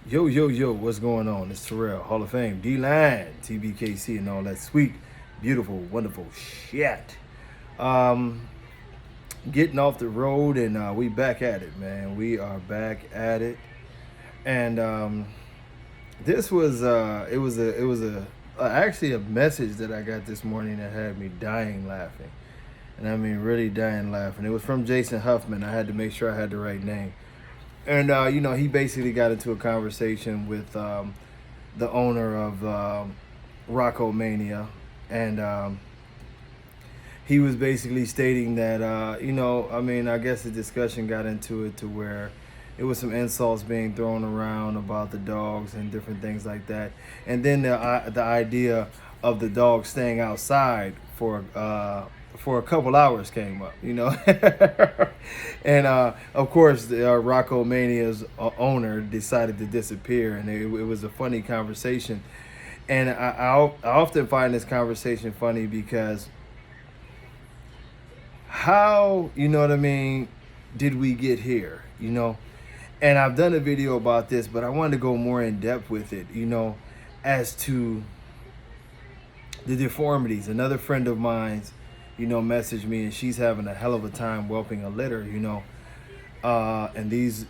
Yo, yo, yo, what's going on? It's Terrell, Hall of Fame, D-Line, TBKC, and all that sweet, beautiful, wonderful shit. Um, Getting off the road, and we back at it, man. We are back at it. And this was, it was actually a message that I got this morning that had me dying laughing. And I mean, really dying laughing. It was from Jason Huffman. I had to make sure I had the right name. And he basically got into a conversation with the owner of Rocco Mania, and he was basically stating that I guess the discussion got into it to where it was some insults being thrown around about the dogs and different things like that, and then the idea of the dog staying outside for a couple hours came up, and of course the Rocco Mania's owner decided to disappear, and it was a funny conversation, and I often find this conversation funny because how, you know what I mean, did we get here, And I've done a video about this, but I wanted to go more in depth with it, as to the deformities. Another friend of mine's, messaged me, and she's having a hell of a time whelping a litter, and it's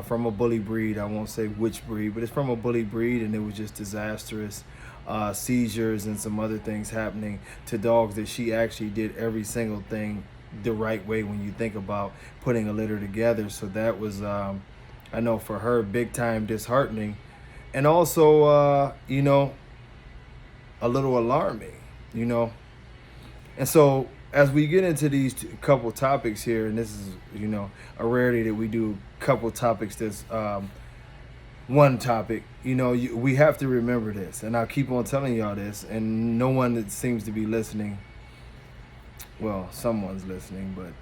from a bully breed. I won't say which breed, but it's from a bully breed, and it was just disastrous. Seizures and some other things happening to dogs that she actually did every single thing the right way when you think about putting a litter together. So that was, I know for her, big time disheartening, and also, a little alarming, And so as we get into these couple topics here, and this is, a rarity that we do a couple topics that's one topic, we have to remember this, and I'll keep on telling y'all this, and no one that seems to be listening, well, someone's listening, but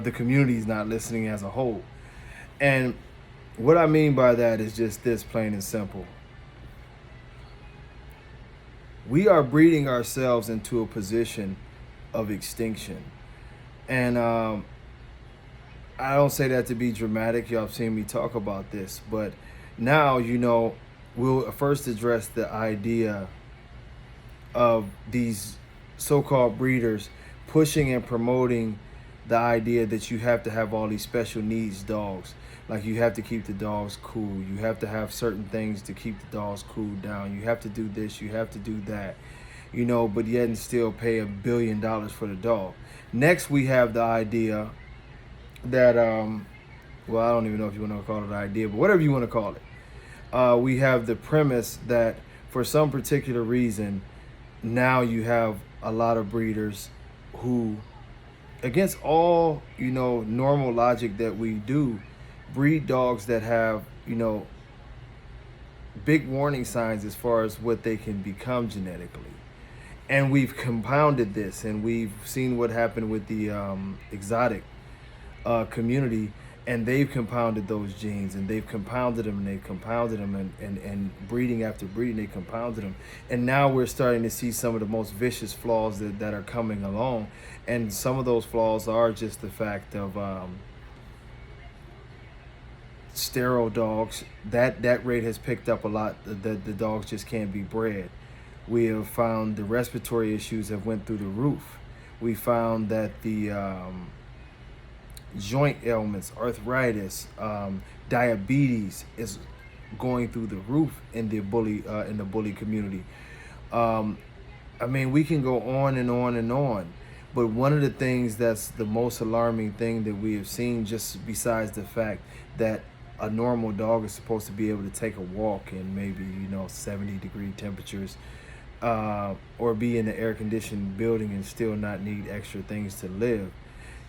the community's not listening as a whole. And what I mean by that is just this, plain and simple. We are breeding ourselves into a position of extinction. And I don't say that to be dramatic. Y'all have seen me talk about this. But now, we'll first address the idea of these so-called breeders pushing and promoting the idea that you have to have all these special needs dogs. Like you have to keep the dogs cool. You have to have certain things to keep the dogs cooled down. You have to do this. You have to do that. But yet and still pay $1 billion for the dog. Next, we have the idea that, well, I don't even know if you want to call it an idea, but whatever you want to call it. We have the premise that for some particular reason, now you have a lot of breeders who, against all, normal logic that we do, breed dogs that have, big warning signs as far as what they can become genetically. And we've compounded this, and we've seen what happened with the exotic community, and they've compounded those genes, and they've compounded them, and they've compounded them, and breeding after breeding, they compounded them. And now we're starting to see some of the most vicious flaws that are coming along. And some of those flaws are just the fact of sterile dogs. That rate has picked up a lot. The dogs just can't be bred. We have found the respiratory issues have went through the roof. We found that the joint ailments, arthritis, diabetes is going through the roof in the bully community. We can go on and on and on. But one of the things that's the most alarming thing that we have seen, just besides the fact that a normal dog is supposed to be able to take a walk in maybe 70-degree temperatures, or be in an air-conditioned building and still not need extra things to live.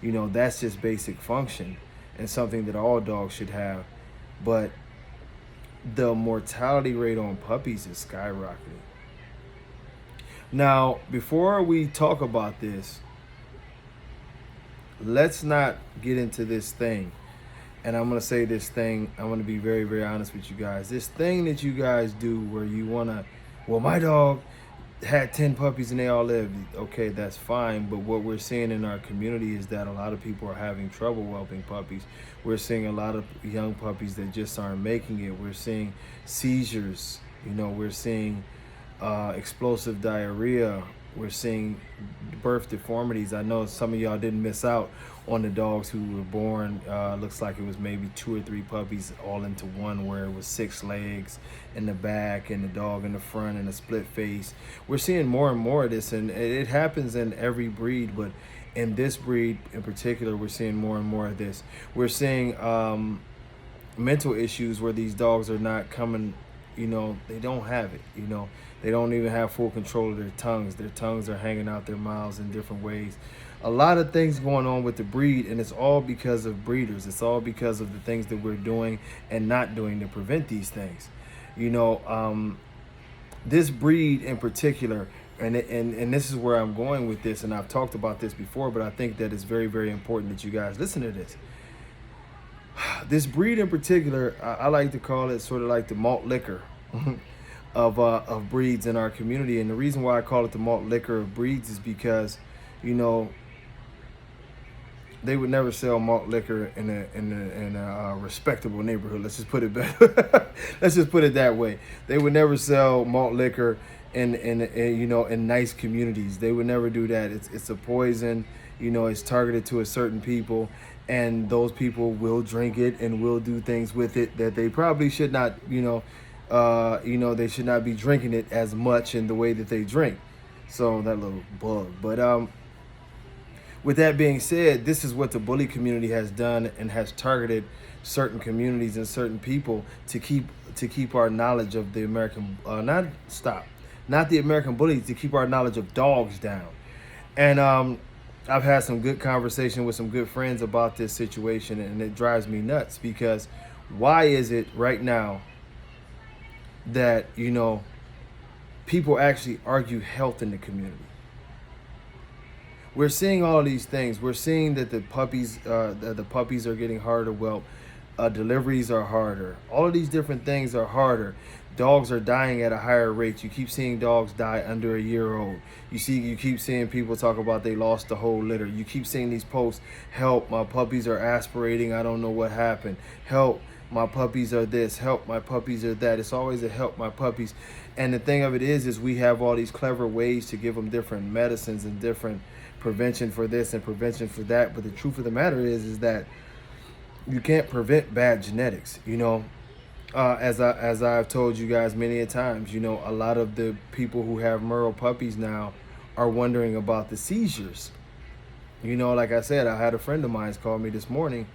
That's just basic function and something that all dogs should have. But the mortality rate on puppies is skyrocketing. Now, before we talk about this, let's not get into this thing. And I'm going to say this thing, I'm going to be very, very honest with you guys. This thing that you guys do where you want to, well, my dog, had 10 puppies and they all lived. Okay, that's fine. But what we're seeing in our community is that a lot of people are having trouble whelping puppies. We're seeing a lot of young puppies that just aren't making it. We're seeing seizures. We're seeing explosive diarrhea. We're seeing birth deformities. I know some of y'all didn't miss out on the dogs who were born. Looks like it was maybe 2 or 3 puppies all into one, where it was 6 legs in the back and the dog in the front and a split face. We're seeing more and more of this, and it happens in every breed, but in this breed in particular, we're seeing more and more of this. We're seeing mental issues where these dogs are not coming, they don't have it, they don't even have full control of their tongues. Their tongues are hanging out their mouths in different ways. A lot of things going on with the breed, and it's all because of breeders. It's all because of the things that we're doing and not doing to prevent these things. This breed in particular, and this is where I'm going with this, and I've talked about this before, but I think that it's very, very important that you guys listen to this. This breed in particular, I like to call it sort of like the malt liquor of breeds in our community. And the reason why I call it the malt liquor of breeds is because, they would never sell malt liquor in a respectable neighborhood. Let's just put it better. Let's just put it that way. They would never sell malt liquor in nice communities. They would never do that. It's a poison. It's targeted to a certain people, and those people will drink it and will do things with it that they probably should not. They should not be drinking it as much in the way that they drink. So that little bug. But with that being said, this is what the bully community has done and has targeted certain communities and certain people to keep our knowledge of the American not the American bullies, to keep our knowledge of dogs down. And I've had some good conversation with some good friends about this situation, and it drives me nuts, because why is it right now that people actually argue health in the community? We're seeing all these things. We're seeing that the puppies are getting harder to whelp. Deliveries are harder. All of these different things are harder. Dogs are dying at a higher rate. You keep seeing dogs die under a year old. You keep seeing people talk about they lost the whole litter. You keep seeing these posts, help, my puppies are aspirating, I don't know what happened. Help, my puppies are this. Help, my puppies are that. It's always a help, my puppies. And the thing of it is we have all these clever ways to give them different medicines and different prevention for this and prevention for that. But the truth of the matter is that you can't prevent bad genetics. As I've told you guys many a times, a lot of the people who have Merle puppies now are wondering about the seizures. Like I said, I had a friend of mine call me this morning,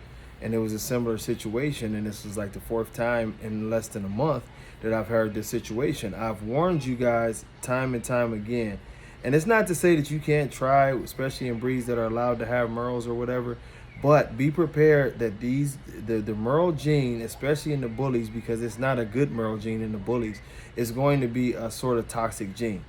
and it was a similar situation, and this was like the 4th time in less than a month that I've heard this situation. I've warned you guys time and time again, and it's not to say that you can't try, especially in breeds that are allowed to have Merles or whatever, but be prepared that the Merle gene, especially in the bullies, because it's not a good Merle gene in the bullies, is going to be a sort of toxic gene.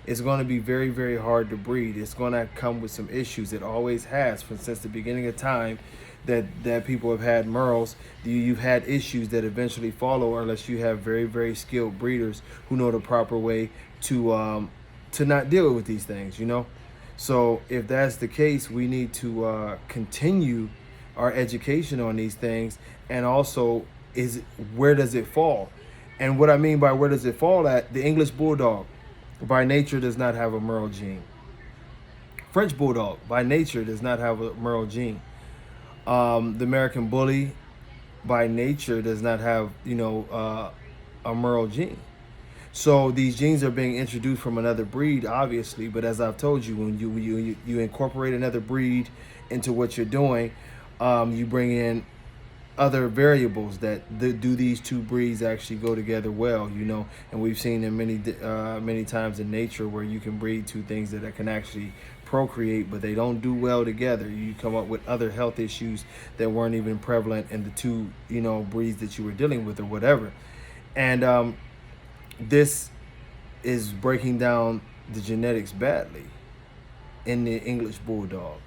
It's going to be very, very hard to breed. It's going to come with some issues. It always has, since the beginning of time that people have had Merles. You've had issues that eventually follow, unless you have very, very skilled breeders who know the proper way to not deal with these things, So if that's the case, we need to continue our education on these things. And also, where does it fall? And what I mean by where does it fall at, the English Bulldog by nature does not have a Merle gene. French Bulldog by nature does not have a Merle gene. The American Bully by nature does not have, a Merle gene. So these genes are being introduced from another breed, obviously. But as I've told you, when you incorporate another breed into what you're doing, you bring in other variables that do these two breeds actually go together well, And we've seen them many times in nature where you can breed two things that can actually procreate, but they don't do well together. You come up with other health issues that weren't even prevalent in the two, breeds that you were dealing with or whatever. And this is breaking down the genetics badly in the English Bulldog,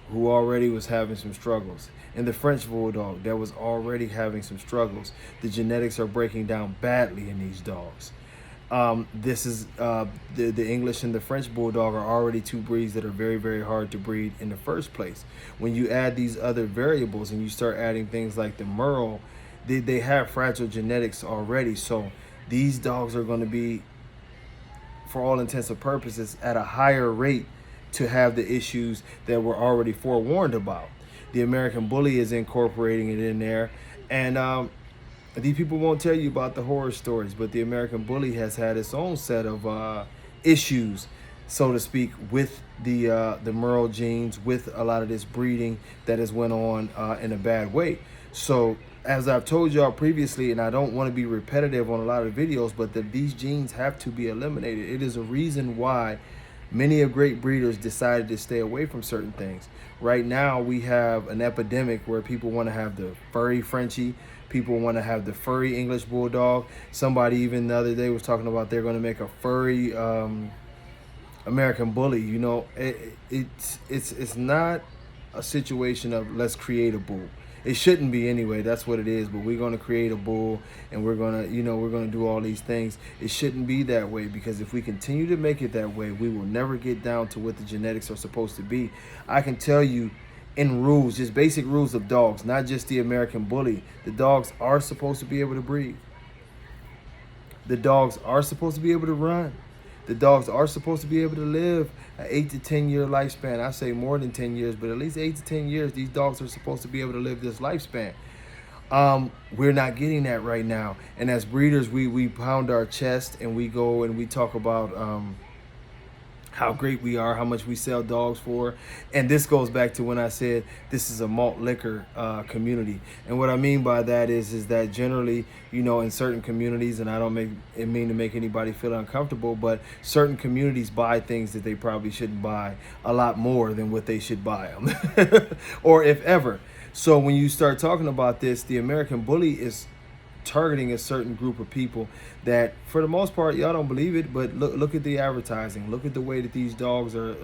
who already was having some struggles. In the French Bulldog, that was already having some struggles. The genetics are breaking down badly in these dogs. This is the English and the French Bulldog are already two breeds that are very, very hard to breed in the first place. When you add these other variables and you start adding things like the Merle, they have fragile genetics already. So these dogs are going to be, for all intents and purposes, at a higher rate to have the issues that we're already forewarned about. The American Bully is incorporating it in there. And these people won't tell you about the horror stories, but the American Bully has had its own set of issues, so to speak, with the Merle genes, with a lot of this breeding that has went on in a bad way. So as I've told y'all previously, and I don't want to be repetitive on a lot of videos, but these genes have to be eliminated. It is a reason why many of great breeders decided to stay away from certain things. Right now, we have an epidemic where people want to have the furry Frenchie. People want to have the furry English Bulldog. Somebody even the other day was talking about they're going to make a furry American Bully. You know, it's not a situation of let's create a bull. It shouldn't be anyway. That's what it is. But we're going to create a bull, and we're going to, we're going to do all these things. It shouldn't be that way, because if we continue to make it that way, we will never get down to what the genetics are supposed to be. I can tell you in rules, just basic rules of dogs, not just the American Bully. The dogs are supposed to be able to breathe. The dogs are supposed to be able to run. The dogs are supposed to be able to live an 8 to 10 year lifespan. I say more than 10 years, but at least 8 to 10 years, these dogs are supposed to be able to live this lifespan. We're not getting that right now. And as breeders, we pound our chest and we go and we talk about how great we are, how much we sell dogs for. And this goes back to when I said this is a malt liquor community. And what I mean by that is that generally, in certain communities, and I don't mean to make anybody feel uncomfortable, but certain communities buy things that they probably shouldn't buy a lot more than what they should buy them, or if ever. So when you start talking about this, the American Bully is targeting a certain group of people that, for the most part, y'all don't believe it, but look at the advertising. Look at the way that these dogs are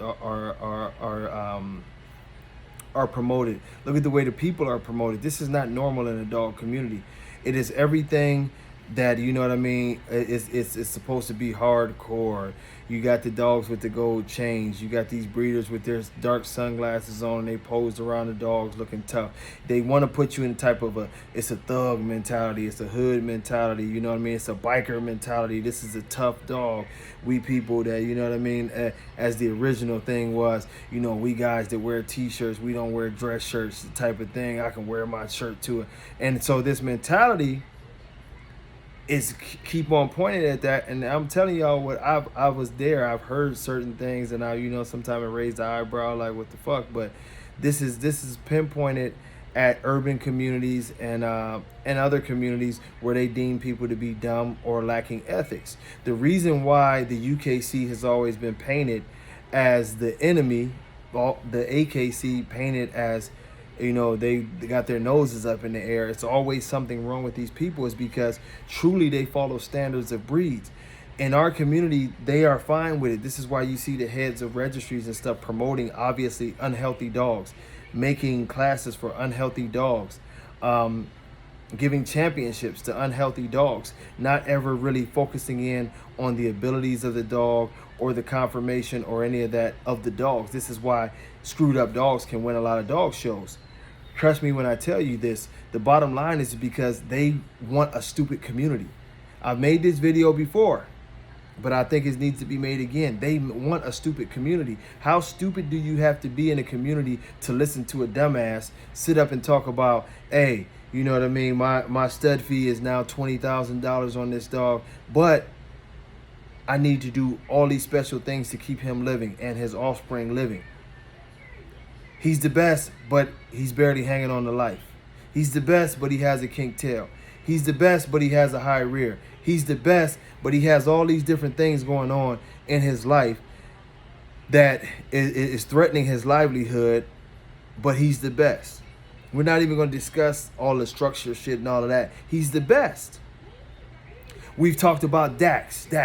promoted. Look at the way the people are promoted. This is not normal in a dog community. It is everything that, it's supposed to be hardcore. You got the dogs with the gold chains. You got these breeders with their dark sunglasses on, and they posed around the dogs looking tough. They want to put you in type of it's a thug mentality. It's a hood mentality. It's a biker mentality. This is a tough dog. We people that, as the original thing was, we guys that wear t-shirts, we don't wear dress shirts type of thing. I can wear my shirt to it. And so this mentality is keep on pointing at that. And I'm telling y'all what I was there. I've heard certain things, and sometimes it raised the eyebrow like, what the fuck? But this is pinpointed at urban communities and other communities where they deem people to be dumb or lacking ethics. The reason why the UKC has always been painted as the enemy, the AKC painted as, they got their noses up in the air. It's always something wrong with these people, is because truly they follow standards of breeds. In our community, they are fine with it. This is why you see the heads of registries and stuff promoting obviously unhealthy dogs, making classes for unhealthy dogs, giving championships to unhealthy dogs, not ever really focusing in on the abilities of the dog or the conformation or any of that of the dogs. This is why screwed up dogs can win a lot of dog shows. Trust me when I tell you this. The bottom line is because they want a stupid community. I've made this video before, but I think it needs to be made again. They want a stupid community. How stupid do you have to be in a community to listen to a dumbass sit up and talk about, hey, my stud fee is now $20,000 on this dog, but I need to do all these special things to keep him living and his offspring living. He's the best, but he's barely hanging on to life. He's the best, but he has a kinked tail. He's the best, but he has a high rear. He's the best, but he has all these different things going on in his life that is threatening his livelihood, but he's the best. We're not even going to discuss all the structure shit and all of that. He's the best. We've talked about Dax, and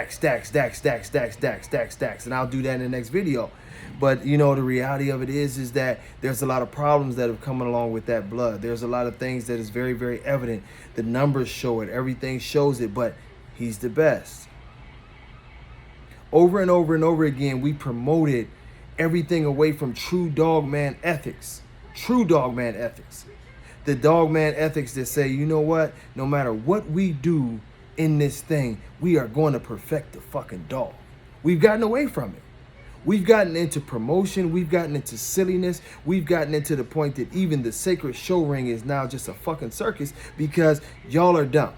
I'll do that in the next video. But, the reality of it is that there's a lot of problems that have come along with that blood. There's a lot of things that is very, very evident. The numbers show it. Everything shows it, but he's the best. Over and over and over again, we promoted everything away from true dog man ethics. True dog man ethics. The dog man ethics that say, you know what? No matter what we do in this thing, we are going to perfect the fucking dog. We've gotten away from it. We've gotten into promotion. We've gotten into silliness. We've gotten into the point that even the sacred show ring is now just a fucking circus because y'all are dumb.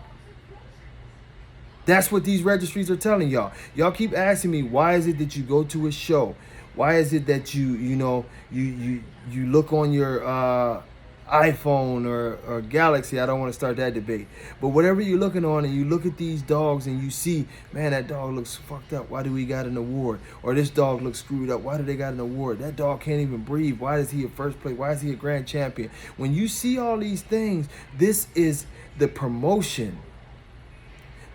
That's what these registries are telling y'all. Y'all keep asking me, why is it that you go to a show? Why is it that you look on your iPhone or Galaxy? I don't want to start that debate. But whatever you're looking on and you look at these dogs and you see, man, that dog looks fucked up. Why do we got an award? Or this dog looks screwed up. Why do they got an award? That dog can't even breathe. Why is he a first place? Why is he a grand champion? When you see all these things, this is the promotion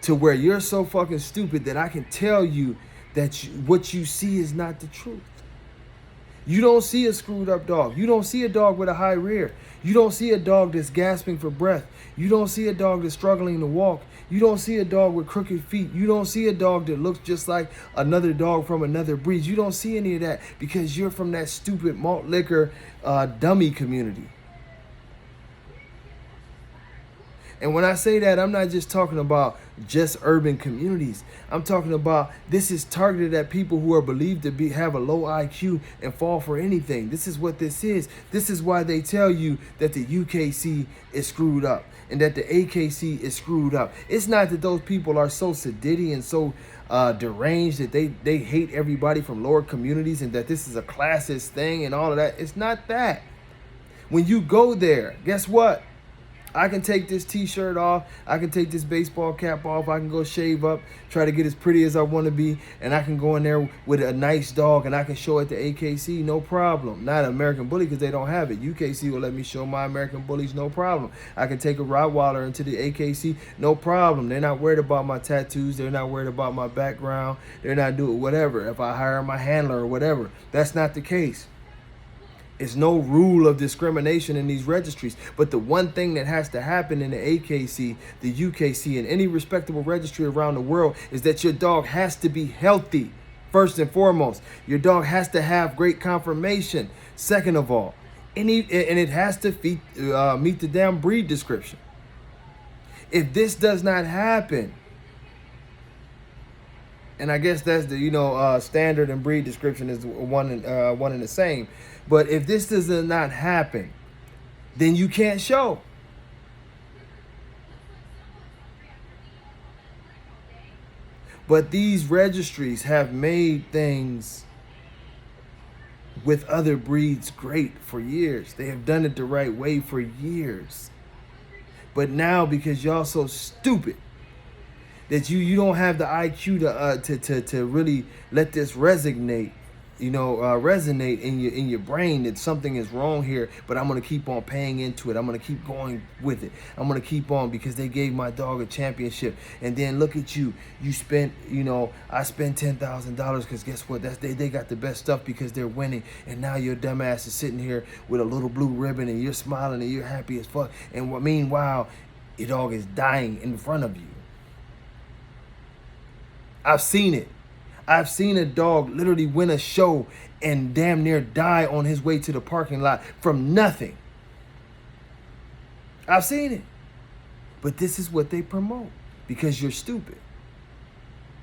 to where you're so fucking stupid that I can tell you that what you see is not the truth. You don't see a screwed up dog. You don't see a dog with a high rear. You don't see a dog that's gasping for breath. You don't see a dog that's struggling to walk. You don't see a dog with crooked feet. You don't see a dog that looks just like another dog from another breed. You don't see any of that because you're from that stupid malt liquor dummy community. And when I say that, I'm not just talking about just urban communities. I'm talking about this is targeted at people who are believed to have a low IQ and fall for anything. This is what this is. This is why they tell you that the UKC is screwed up and that the AKC is screwed up. It's not that those people are so sedity and so deranged that they hate everybody from lower communities and that this is a classist thing and all of that. It's not that. When you go there, guess what? I can take this t-shirt off. I can take this baseball cap off. I can go shave up, try to get as pretty as I want to be. And I can go in there with a nice dog and I can show it to AKC, no problem. Not American Bully because they don't have it. UKC will let me show my American Bullies, no problem. I can take a Rottweiler into the AKC, no problem. They're not worried about my tattoos. They're not worried about my background. They're not doing whatever. If I hire my handler or whatever, that's not the case. It's no rule of discrimination in these registries. But the one thing that has to happen in the AKC, the UKC, and any respectable registry around the world is that your dog has to be healthy, first and foremost. Your dog has to have great conformation, second of all. And it has to meet the damn breed description. If this does not happen, and I guess that's the standard and breed description is one and the same. But if this does not happen, then you can't show. But these registries have made things with other breeds great for years. They have done it the right way for years. But now because y'all so stupid that you don't have the IQ to really let this resonate in your brain that something is wrong here, but I'm gonna keep on paying into it. I'm gonna keep going with it. I'm gonna keep on because they gave my dog a championship. And then look at you. You spent, I spent $10,000 because guess what? They got the best stuff because they're winning. And now your dumbass is sitting here with a little blue ribbon and you're smiling and you're happy as fuck. And meanwhile, your dog is dying in front of you. I've seen it. I've seen a dog literally win a show and damn near die on his way to the parking lot from nothing. I've seen it. But this is what they promote because you're stupid.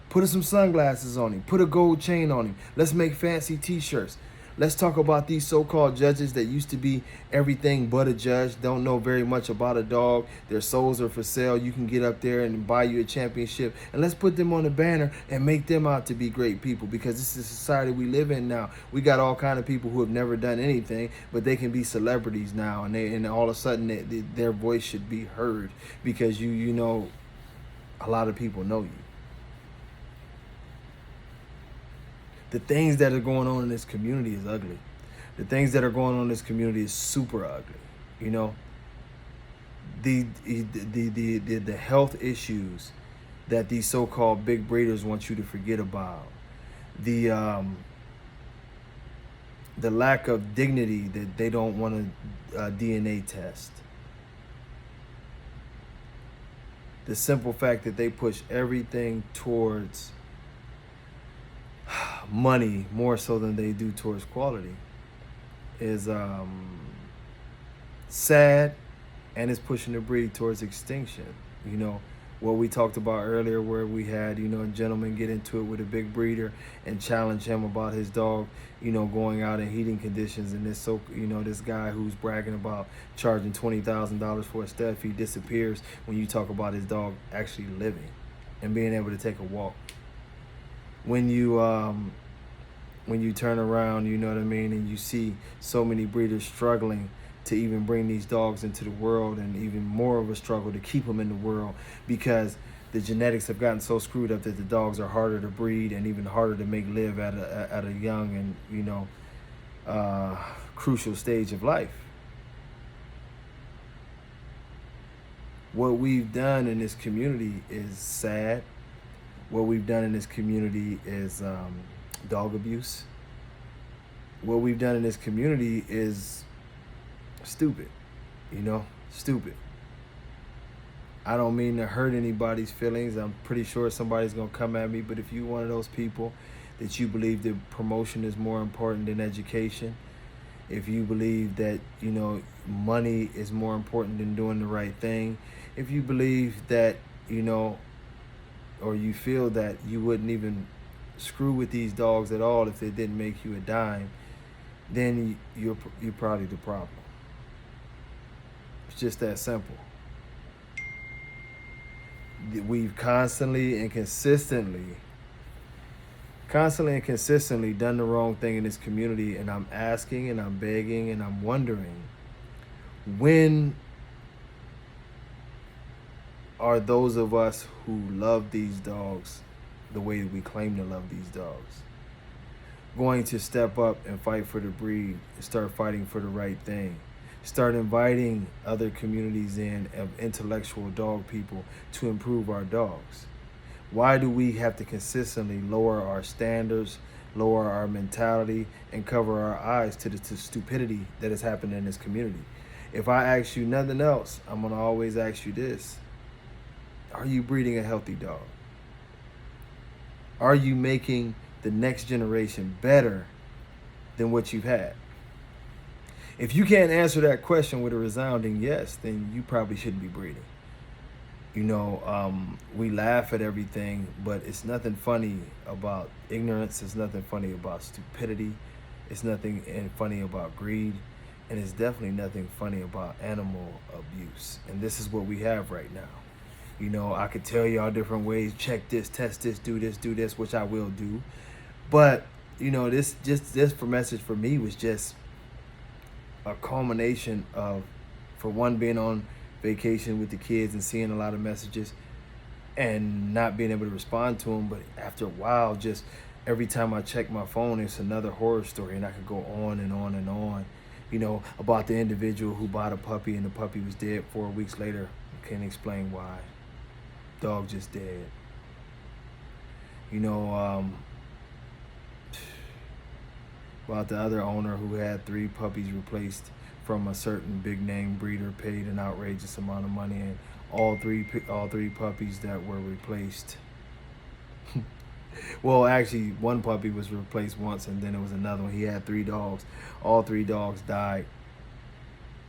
Put some sunglasses on him. Put a gold chain on him. Let's make fancy t-shirts. Let's talk about these so-called judges that used to be everything but a judge, don't know very much about a dog. Their souls are for sale. You can get up there and buy you a championship. And let's put them on the banner and make them out to be great people because this is the society we live in now. We got all kind of people who have never done anything, but they can be celebrities now. And all of a sudden their voice should be heard because a lot of people know you. The things that are going on in this community is ugly. The things that are going on in this community is super ugly. The health issues that these so-called big breeders want you to forget about. The lack of dignity that they don't want to DNA test. The simple fact that they push everything towards money more so than they do towards quality is sad, and it's pushing the breed towards extinction. You know, what we talked about earlier, where we had, you know, a gentleman get into it with a big breeder and challenge him about his dog, you know, going out in heating conditions. And this guy who's bragging about charging $20,000 for a stud feed disappears when you talk about his dog actually living and being able to take a walk. When you turn around, you know what I mean, and you see so many breeders struggling to even bring these dogs into the world, and even more of a struggle to keep them in the world, because the genetics have gotten so screwed up that the dogs are harder to breed and even harder to make live at a young and, you know, crucial stage of life. What we've done in this community is sad. What we've done in this community is dog abuse. What we've done in this community is stupid, you know, stupid. I don't mean to hurt anybody's feelings. I'm pretty sure somebody's gonna come at me, but if you're one of those people that you believe that promotion is more important than education, if you believe that, you know, money is more important than doing the right thing, if you believe that, you know, or you feel that you wouldn't even screw with these dogs at all if they didn't make you a dime, then you're probably the problem. It's just that simple. We've constantly and consistently done the wrong thing in this community, and I'm asking and I'm begging and I'm wondering, when are those of us who love these dogs the way that we claim to love these dogs going to step up and fight for the breed and start fighting for the right thing? Start inviting other communities in of intellectual dog people to improve our dogs. Why do we have to consistently lower our standards, lower our mentality, and cover our eyes to the stupidity that has happened in this community? If I ask you nothing else, I'm gonna always ask you this: are you breeding a healthy dog? Are you making the next generation better than what you've had? If you can't answer that question with a resounding yes, then you probably shouldn't be breeding. You know, we laugh at everything, but it's nothing funny about ignorance. It's nothing funny about stupidity. It's nothing funny about greed. And it's definitely nothing funny about animal abuse. And this is what we have right now. You know, I could tell y'all different ways: check this, test this, do this, which I will do. But, you know, this message for me was just a culmination of, for one, being on vacation with the kids and seeing a lot of messages and not being able to respond to them. But after a while, just every time I check my phone, it's another horror story, and I could go on and on and on, you know, about the individual who bought a puppy and the puppy was dead 4 weeks later. Can't explain why. Dog just dead. You know, about the other owner who had 3 puppies replaced from a certain big name breeder, paid an outrageous amount of money, and all three puppies that were replaced. Well, actually, one puppy was replaced once, and then there was another one. He had 3 dogs. All 3 dogs died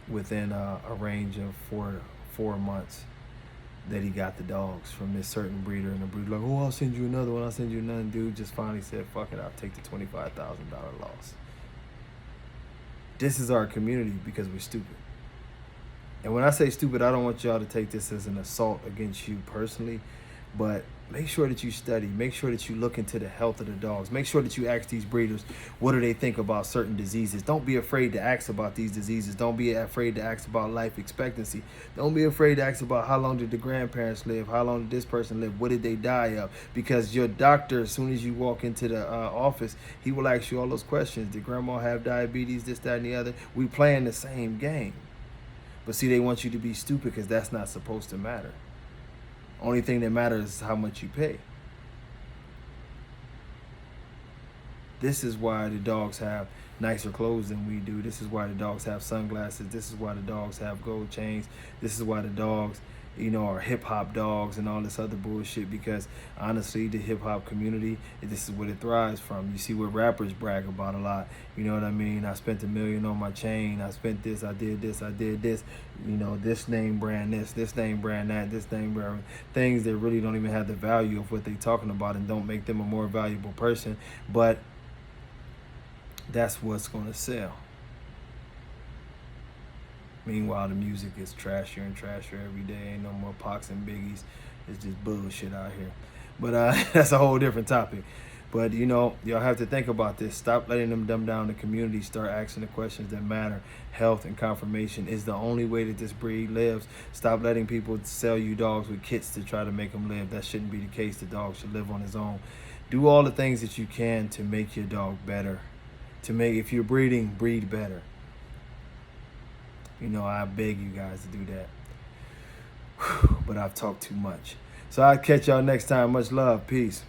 within a range of 4 months that he got the dogs from this certain breeder. And the breeder like, oh, I'll send you another one. I'll send you another. Dude just finally said, fuck it, I'll take the $25,000 loss. This is our community because we're stupid. And when I say stupid, I don't want y'all to take this as an assault against you personally, but make sure that you study. Make sure that you look into the health of the dogs. Make sure that you ask these breeders, what do they think about certain diseases? Don't be afraid to ask about these diseases. Don't be afraid to ask about life expectancy. Don't be afraid to ask about how long did the grandparents live? How long did this person live? What did they die of? Because your doctor, as soon as you walk into the office, he will ask you all those questions. Did grandma have diabetes, this, that, and the other? We playing the same game. But see, they want you to be stupid because that's not supposed to matter. Only thing that matters is how much you pay. This is why the dogs have nicer clothes than we do. This is why the dogs have sunglasses. This is why the dogs have gold chains. This is why the dogs, you know, are hip hop dogs and all this other bullshit, because honestly, the hip hop community, this is what it thrives from. You see what rappers brag about a lot. You know what I mean? I spent $1 million on my chain. I spent this. I did this. I did this. You know, this name brand this name brand that, this name brand, things that really don't even have the value of what they're talking about and don't make them a more valuable person. But that's what's going to sell. Meanwhile, the music is trashier and trashier every day. Ain't no more Pacs and Biggies. It's just bullshit out here. But that's a whole different topic. But, you know, y'all have to think about this. Stop letting them dumb down the community. Start asking the questions that matter. Health and confirmation is the only way that this breed lives. Stop letting people sell you dogs with kits to try to make them live. That shouldn't be the case. The dog should live on his own. Do all the things that you can to make your dog better. If you're breeding, breed better. You know, I beg you guys to do that. But I've talked too much. So I'll catch y'all next time. Much love. Peace.